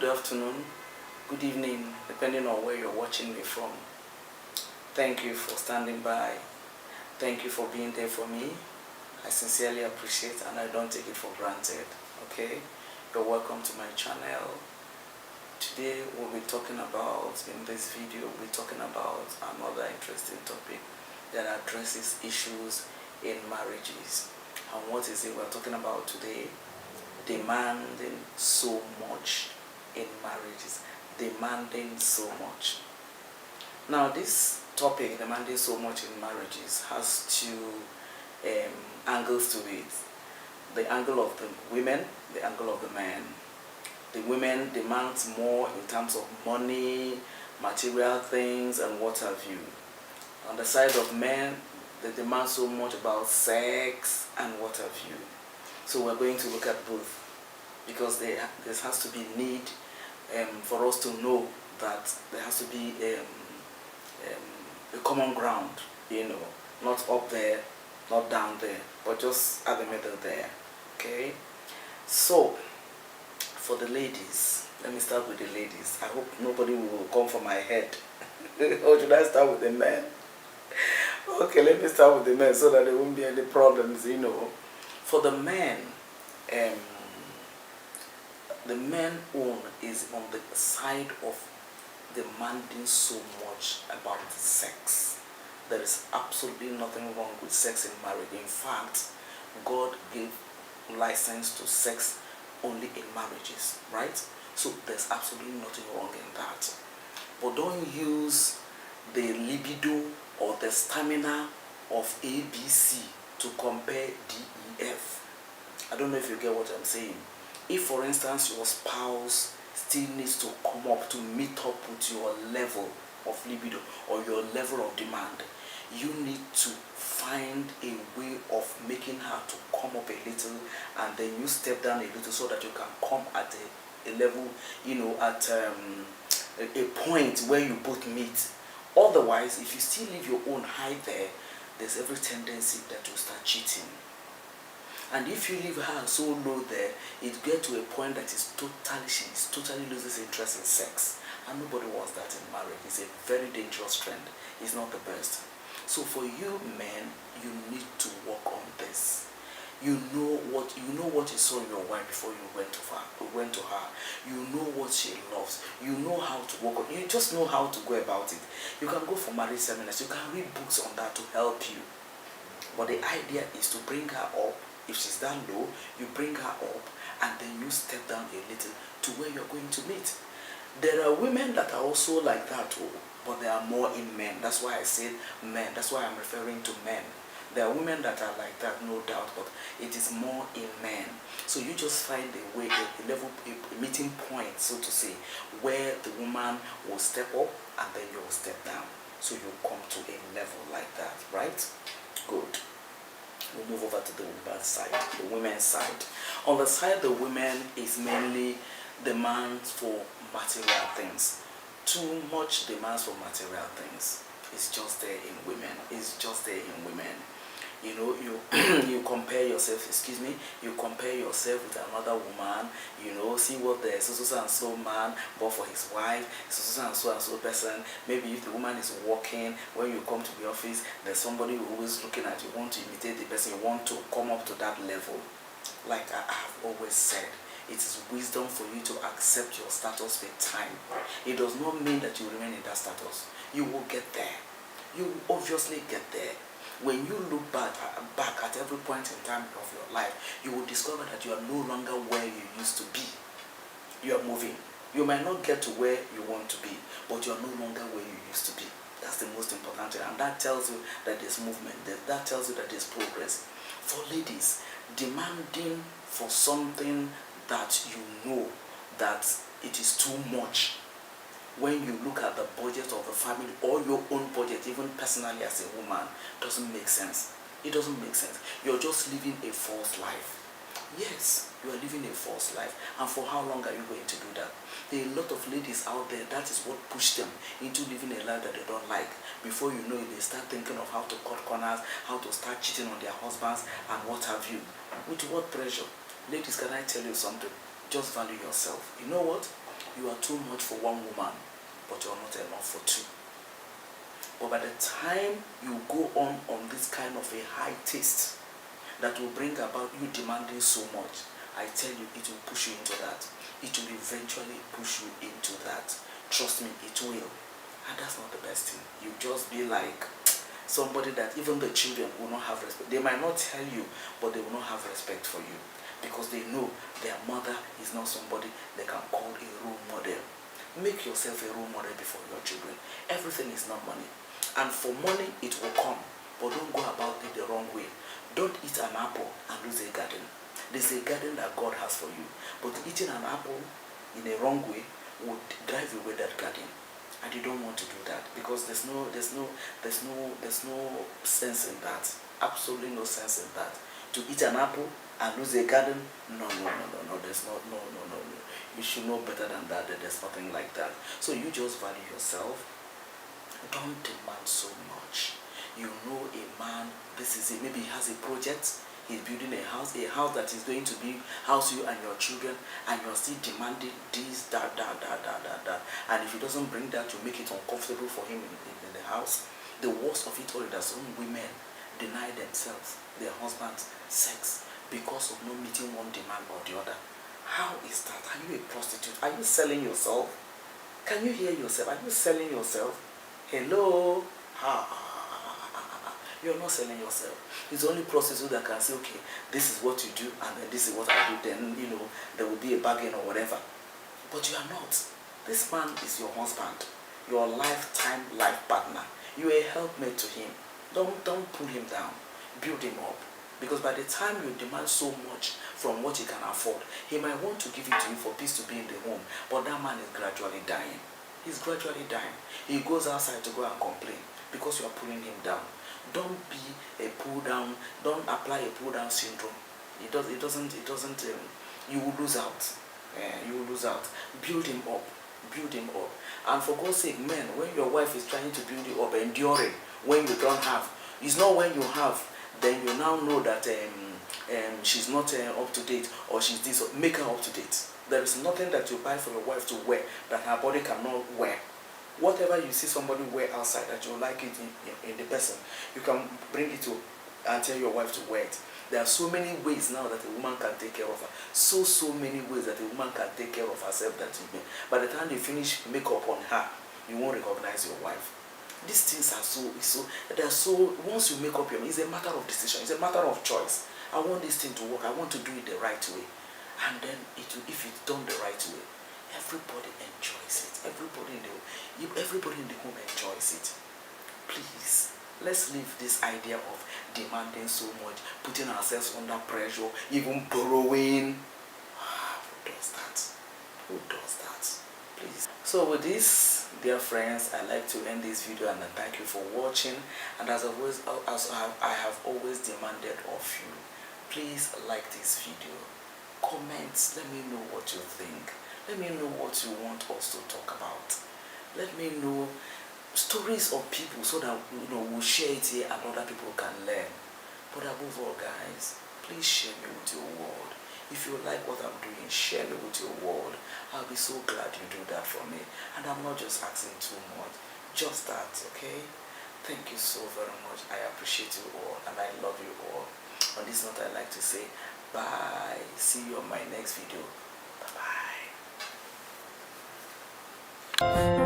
good afternoon, good evening, depending on where you're watching me from. Thank you for standing by. Thank you for being there for me. I sincerely appreciate and I don't take it for granted. Okay? You're welcome to my channel. Today we'll be talking about, in this video, we'll be talking about another interesting topic that addresses issues in marriages. And what is it we're talking about today? Demanding so much in marriages. Demanding so much. Now this topic, demanding so much in marriages, has two angles to it. The angle of the women, the angle of the men. The women demand more in terms of money, material things, and what have you. On the side of men, they demand so much about sex and what have you. So we're going to look at both, because there has to be need for us to know that there has to be a common ground, not up there, not down there, but just at the middle there. Okay? So, for the ladies, let me start with the ladies. I hope nobody will come for my head. Or should I start with the men? Okay, let me start with the men so that there won't be any problems, For the men, the men own is on the side of demanding so much about sex. There is absolutely nothing wrong with sex in marriage. In fact, God gave license to sex only in marriages, right? So there's absolutely nothing wrong in that. But don't use the libido or the stamina of ABC to compare DEF. I don't know if you get what I'm saying. If, for instance, your spouse still needs to come up to meet up with your level of libido or your level of demand, you need to find a way of making her to come up a little, and then you step down a little so that you can come at a level, at a point where you both meet. Otherwise, if you still leave your own high there, there's every tendency that you'll start cheating. And if you leave her so low there, it gets to a point that she totally loses interest in sex. And nobody wants that in marriage. It's a very dangerous trend. It's not the best. So for you men, you need to work on this. You know what you saw in your wife before you went to her. You know what she loves. You know how to work on it. You just know how to go about it. You can go for marriage seminars. You can read books on that to help you. But the idea is to bring her up. If she's down low, you bring her up and then you step down a little to where you're going to meet. There are women that are also like that too, but there are more in men. That's why I said men. That's why I'm referring to men. There are women that are like that, no doubt, but it is more in men. So you just find a way, a level, a meeting point, so to say, where the woman will step up and then you will step down. So you come to a level like that, right? Good. We'll move over to the women's side, the women's side. On the side of the women is mainly demands for material things. Too much demands for material things. It's just there in women. It's just there in women. You compare yourself, you compare yourself with another woman, see what the so and so man bought for his wife, so and so person. Maybe if the woman is working, when you come to the office, there's somebody who is looking at you, want to imitate the person, you want to come up to that level. Like I have always said, it is wisdom for you to accept your status with time. It does not mean that you remain in that status. You will get there. You will obviously get there. When you look back at every point in time of your life, you will discover that you are no longer where you used to be. You are moving. You might not get to where you want to be, but you are no longer where you used to be. That's the most important thing. And that tells you that there's movement. That tells you that there's progress. For ladies, demanding for something that you know that it is too much, when you look at the budget of the family or your own budget, even personally as a woman, doesn't make sense. It doesn't make sense. You're just living a false life. Yes, you are living a false life. And for how long are you going to do that? There are a lot of ladies out there, that is what pushed them into living a life that they don't like. Before you know it, they start thinking of how to cut corners, how to start cheating on their husbands, and what have you. With what pressure? Ladies, can I tell you something? Just value yourself. You know what? You are too much for one woman, but you are not enough for two. But by the time you go on this kind of a high taste that will bring about you demanding so much, I tell you, it will push you into that. It will eventually push you into that. Trust me, it will. And that's not the best thing. You just be like somebody that even the children will not have respect. They might not tell you, but they will not have respect for you, because they know their mother is not somebody they can call a role model. Make yourself a role model before your children. Everything is not money. And for money, it will come. But don't go about it the wrong way. Don't eat an apple and lose a garden. There's a garden that God has for you. But eating an apple in a wrong way would drive away that garden. And you don't want to do that, because there's no sense in that. Absolutely no sense in that. To eat an apple and lose a garden? No. There's no. You should know better than that. There's nothing like that. So you just value yourself. Don't demand so much. You know a man, this is it. Maybe he has a project. He's building a house that is going to be house you and your children, and you're still demanding this, that. And if he doesn't bring that, you make it uncomfortable for him in the house. The worst of it all is that some women deny themselves, their husband's sex, because of not meeting one demand or the other. How is that? Are you a prostitute? Are you selling yourself? Can you hear yourself? Are you selling yourself? Hello? You're not selling yourself. It's only prostitute that can say, okay, this is what you do, and then this is what I do, then, there will be a bargain or whatever. But you are not. This man is your husband, your lifetime life partner. You are a helpmate to him. Don't pull him down. Build him up. Because by the time you demand so much from what he can afford, he might want to give it to you for peace to be in the home. But that man is gradually dying. He's gradually dying. He goes outside to go and complain because you are pulling him down. Don't be a pull down. Don't apply a pull down syndrome. It doesn't. You will lose out. You will lose out. Build him up. Build him up. And for God's sake, men, when your wife is trying to build you up, endure it. When you don't have, it's not when you have, then you now know that she's not up to date, or she's this. Make her up to date. There is nothing that you buy for your wife to wear that her body cannot wear. Whatever you see somebody wear outside that you like it in the person, you can bring it to and tell your wife to wear it. There are so many ways now that a woman can take care of her. So many ways that a woman can take care of herself that by the time you finish makeup on her, you won't recognize your wife. These things are once you make up your mind, it's a matter of decision, it's a matter of choice. I want this thing to work, I want to do it the right way. And then if it's done the right way, everybody enjoys it. Everybody in the home enjoys it. Please, let's leave this idea of demanding so much, putting ourselves under pressure, even borrowing. Who does that? Who does that? Please. So with this, dear friends, I'd like to end this video, and I thank you for watching. And as I have always demanded of you, please like this video. Comment, let me know what you think. Let me know what you want us to talk about. Let me know stories of people so that we'll share it here and other people can learn. But above all, guys, please share me with your world. If you like what I'm doing, share me with your world. I'll be so glad you do that for me. And I'm not just asking too much, just that, okay? Thank you so very much. I appreciate you all, and I love you all. On this note, I'd like to say bye. See you on my next video. Bye-bye.